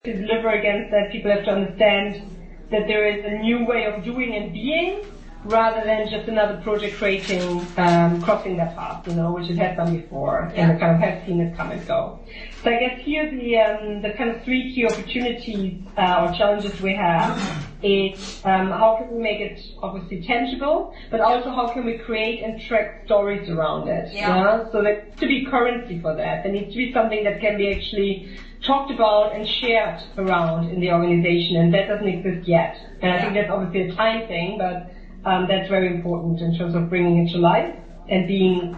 to deliver against that, people have to understand that there is a new way of doing and being, rather than just another project creating, crossing that path, which it has done before, and I kind of have seen it come and go. So I guess here the kind of three key opportunities or challenges we have is how can we make it obviously tangible, but also how can we create and track stories around it. So there needs to be currency for that. There needs to be something that can be actually talked about and shared around in the organization, and that doesn't exist yet. And I think that's obviously a time thing, but that's very important in terms of bringing it to life and being,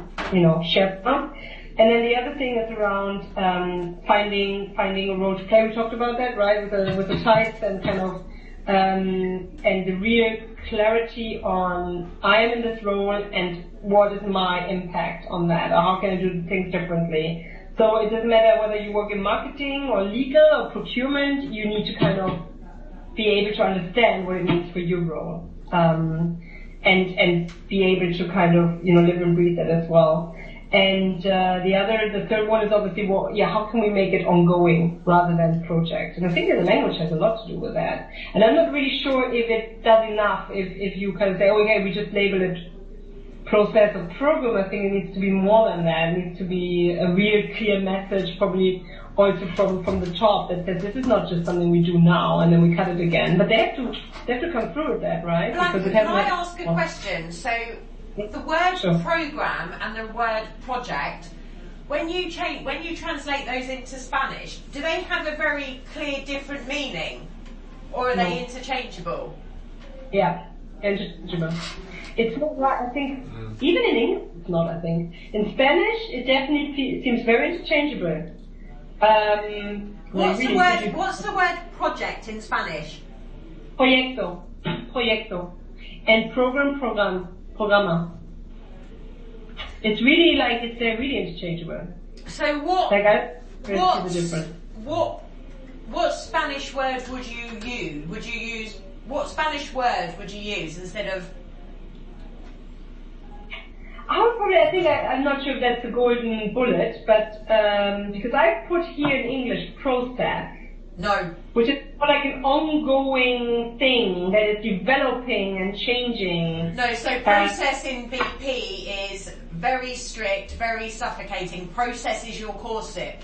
shared around. And then the other thing is around finding a role to play. We talked about that, right, with the types and kind of and the real clarity on I am in this role and what is my impact on that, or how can I do things differently. So it doesn't matter whether you work in marketing or legal or procurement, you need to kind of be able to understand what it means for your role. And be able to kind of, live and breathe it as well. And the third one is obviously, how can we make it ongoing rather than project? And I think that the language has a lot to do with that. And I'm not really sure if it does enough if you kind of say, okay, we just label it process or program. I think it needs to be more than that. It needs to be a real clear message, probably also from the top, that says this is not just something we do now and then we cut it again. But they have to come through with that, right? Blanca, can I ask a question? So the word program and the word project, when you translate those into Spanish, do they have a very clear different meaning, or are they interchangeable? Yeah, interchangeable. It's not right, I think, even in English it's not, I think. In Spanish it definitely seems very interchangeable. What's the word project in Spanish? Proyecto. And programa. It's really they're really interchangeable. So what Spanish word would you use? What Spanish word would you use instead of? I'm not sure if that's the golden bullet, but because I put here in English process. No. Which is more like an ongoing thing that is developing and changing. No, so process in BP is very strict, very suffocating. Process is your corset.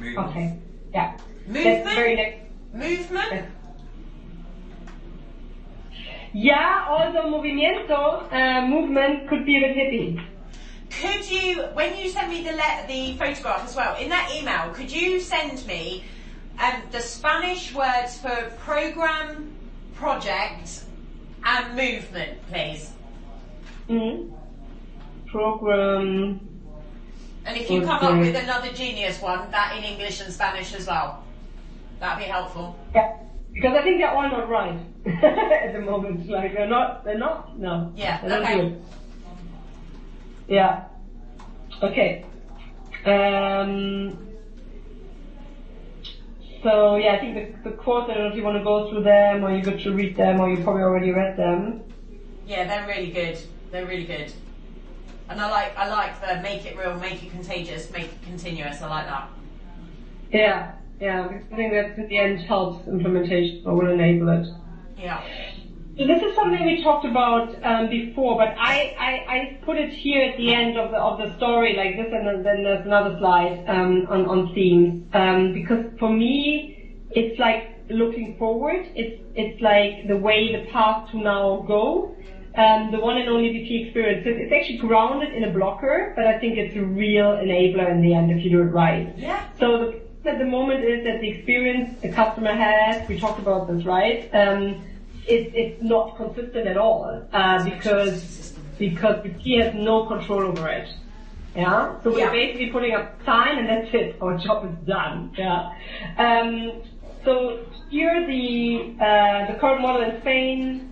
Okay, yeah. Movement? Movement? Yeah, also movimiento, movement could be a bit hippie. Could you, when you send me the photograph as well, in that email, could you send me the Spanish words for program, project, and movement, please? Program. And if you come up with another genius one, that in English and Spanish as well, that'd be helpful. Yeah. Because I think they're all not right at the moment. Like they're not. No. Yeah. They're okay. Not good. Yeah. Okay. So yeah, I think the quotes. I don't know if you want to go through them, or you got to read them, or you probably already read them. Yeah, they're really good. They're really good. And I like the make it real, make it contagious, make it continuous. I like that. Yeah. Yeah, I think that in the end helps implementation or will enable it. Yeah. So this is something we talked about before, but I put it here at the end of the story like this, and then there's another slide on themes, because for me it's like looking forward. It's like the way the path to now go. The one and only BP experience. It's actually grounded in a blocker, but I think it's a real enabler in the end if you do it right. Yeah. So at the moment is that the experience the customer has, we talked about this, right? It's not consistent at all because BP has no control over it. Yeah. So we're basically putting up a sign and that's it. Our job is done. Yeah. So here the current model in Spain.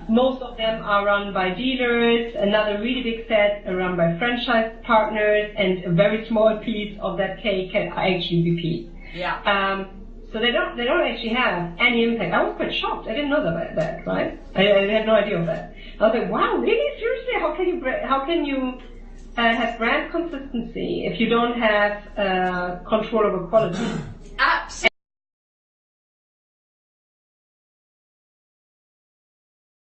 Most of them are run by dealers, another really big set are run by franchise partners, and a very small piece of that cake are actually BP. Yeah. So they don't actually have any impact. I was quite shocked. I didn't know that, right? I had no idea of that. I was like, wow, really? Seriously? How can you have brand consistency if you don't have control over quality?